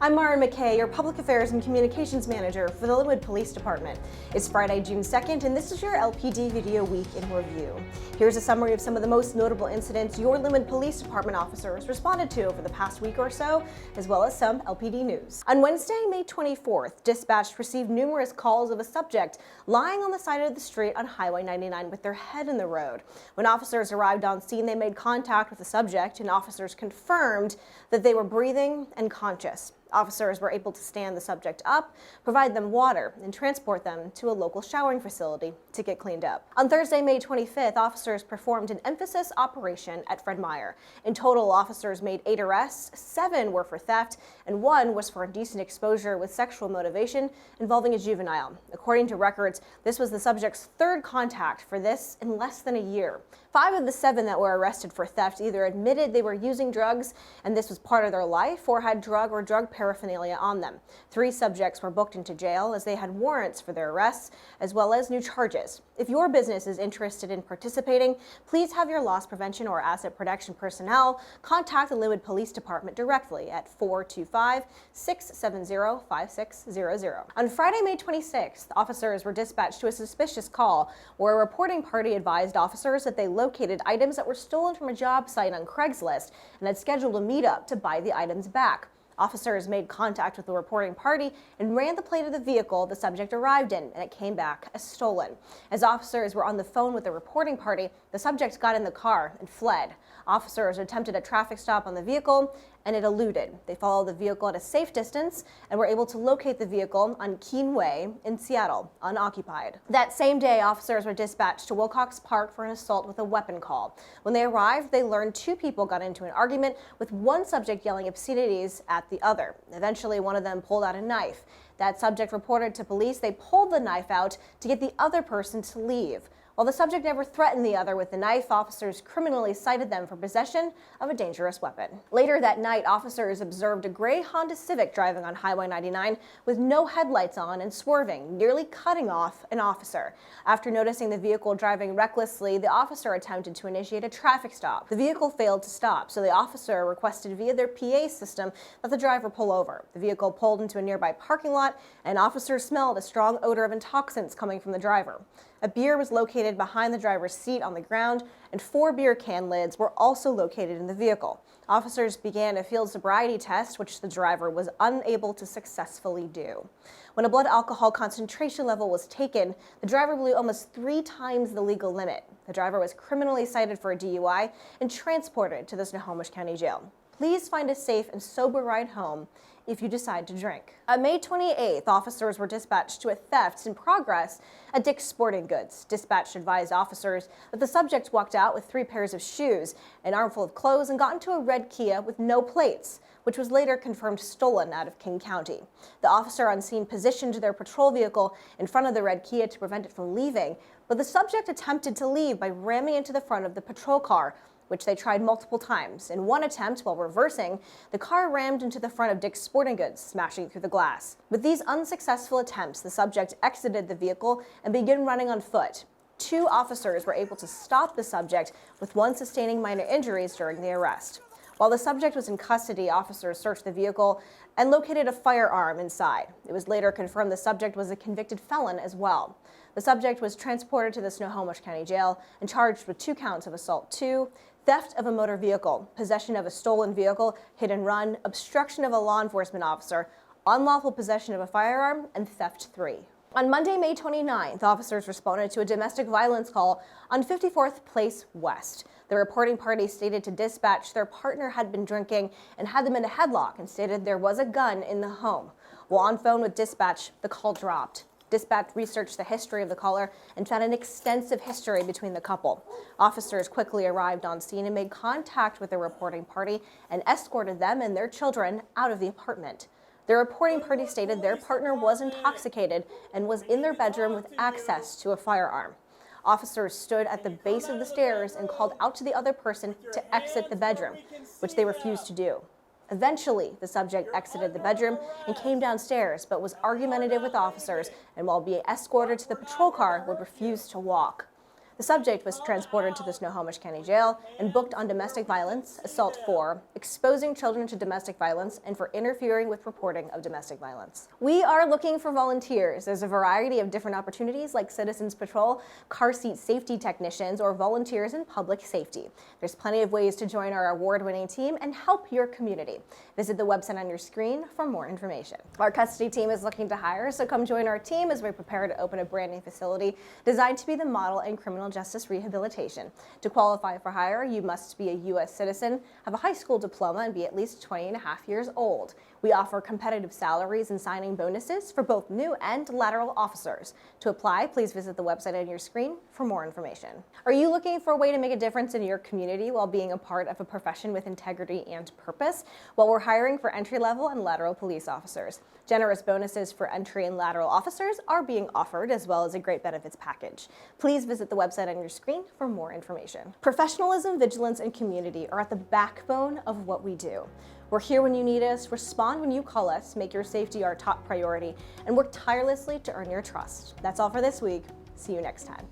I'm Mara McKay, your Public Affairs and Communications Manager for the Lynnwood Police Department. It's Friday, June 2nd, and this is your LPD Video Week in Review. Here's a summary of some of the most notable incidents your Lynnwood Police Department officers responded to over the past week or so, as well as some LPD news. On Wednesday, May 24th, dispatch received numerous calls of a subject lying on the side of the street on Highway 99 with their head in the road. When officers arrived on scene, they made contact with the subject, and officers confirmed that they were breathing and conscious. Officers were able to stand the subject up, provide them water, and transport them to a local showering facility to get cleaned up. On Thursday, May 25th, officers performed an emphasis operation at Fred Meyer. In total, officers made 8 arrests, 7 were for theft, and 1 was for indecent exposure with sexual motivation involving a juvenile. According to records, this was the subject's 3rd contact for this in less than a year. 5 of the 7 that were arrested for theft either admitted they were using drugs and this was part of their life, or had drug paraphernalia on them. 3 subjects were booked into jail as they had warrants for their arrests, as well as new charges. If your business is interested in participating, please have your loss prevention or asset protection personnel contact the Lynnwood Police Department directly at 425-670-5600. On Friday, May 26th, officers were dispatched to a suspicious call where a reporting party advised officers that they located items that were stolen from a job site on Craigslist and had scheduled a meetup to buy the items back. Officers made contact with the reporting party and ran the plate of the vehicle the subject arrived in, and it came back as stolen. As officers were on the phone with the reporting party, the subject got in the car and fled. Officers attempted a traffic stop on the vehicle, and it eluded. They followed the vehicle at a safe distance and were able to locate the vehicle on Keene Way in Seattle, unoccupied. That same day, officers were dispatched to Wilcox Park for an assault with a weapon call. When they arrived, they learned 2 people got into an argument, with one subject yelling obscenities at the other. Eventually, one of them pulled out a knife. That subject reported to police they pulled the knife out to get the other person to leave. While the subject never threatened the other with the knife, officers criminally cited them for possession of a dangerous weapon. Later that night, officers observed a gray Honda Civic driving on Highway 99 with no headlights on and swerving, nearly cutting off an officer. After noticing the vehicle driving recklessly, the officer attempted to initiate a traffic stop. The vehicle failed to stop, so the officer requested via their PA system that the driver pull over. The vehicle pulled into a nearby parking lot, and officers smelled a strong odor of intoxicants coming from the driver. A beer was located behind the driver's seat on the ground, and 4 beer can lids were also located in the vehicle. Officers began a field sobriety test, which the driver was unable to successfully do. When a blood alcohol concentration level was taken, the driver blew almost 3 times the legal limit. The driver was criminally cited for a DUI and transported to the Snohomish County Jail. Please find a safe and sober ride home if you decide to drink. On May 28th, officers were dispatched to a theft in progress at Dick's Sporting Goods. Dispatch advised officers that the subject walked out with 3 pairs of shoes, an armful of clothes, and got into a red Kia with no plates, which was later confirmed stolen out of King County. The officer on scene positioned their patrol vehicle in front of the red Kia to prevent it from leaving, but the subject attempted to leave by ramming into the front of the patrol car, which they tried multiple times. In one attempt, while reversing, the car rammed into the front of Dick's Sporting Goods, smashing through the glass. With these unsuccessful attempts, the subject exited the vehicle and began running on foot. 2 officers were able to stop the subject, with 1 sustaining minor injuries during the arrest. While the subject was in custody, officers searched the vehicle and located a firearm inside. It was later confirmed the subject was a convicted felon as well. The subject was transported to the Snohomish County Jail and charged with 2 counts of assault 2, theft of a motor vehicle, possession of a stolen vehicle, hit and run, obstruction of a law enforcement officer, unlawful possession of a firearm, and theft 3. On Monday, May 29th, officers responded to a domestic violence call on 54th Place West. The reporting party stated to dispatch their partner had been drinking and had them in a headlock and stated there was a gun in the home. While on phone with dispatch, the call dropped. Dispatch researched the history of the caller and found an extensive history between the couple. Officers quickly arrived on scene and made contact with the reporting party and escorted them and their children out of the apartment. The reporting party stated their partner was intoxicated and was in their bedroom with access to a firearm. Officers stood at the base of the stairs and called out to the other person to exit the bedroom, which they refused to do. Eventually, the subject exited the bedroom and came downstairs, but was argumentative with officers, and while being escorted to the patrol car, would refuse to walk. The subject was transported to the Snohomish County Jail and booked on domestic violence, assault 4, exposing children to domestic violence, and for interfering with reporting of domestic violence. We are looking for volunteers. There's a variety of different opportunities like Citizens Patrol, car seat safety technicians, or volunteers in public safety. There's plenty of ways to join our award-winning team and help your community. Visit the website on your screen for more information. Our custody team is looking to hire, so come join our team as we prepare to open a brand new facility designed to be the model in criminal justice rehabilitation. To qualify for hire, you must be a U.S. citizen, have a high school diploma, and be at least 20 and a half years old. We offer competitive salaries and signing bonuses for both new and lateral officers. To apply, please visit the website on your screen for more information. Are you looking for a way to make a difference in your community while being a part of a profession with integrity and purpose? Well, we're hiring for entry-level and lateral police officers. Generous bonuses for entry and lateral officers are being offered, as well as a great benefits package. Please visit the website on your screen for more information. Professionalism, vigilance, and community are at the backbone of what we do. We're here when you need us, respond when you call us, make your safety our top priority, and work tirelessly to earn your trust. That's all for this week. See you next time.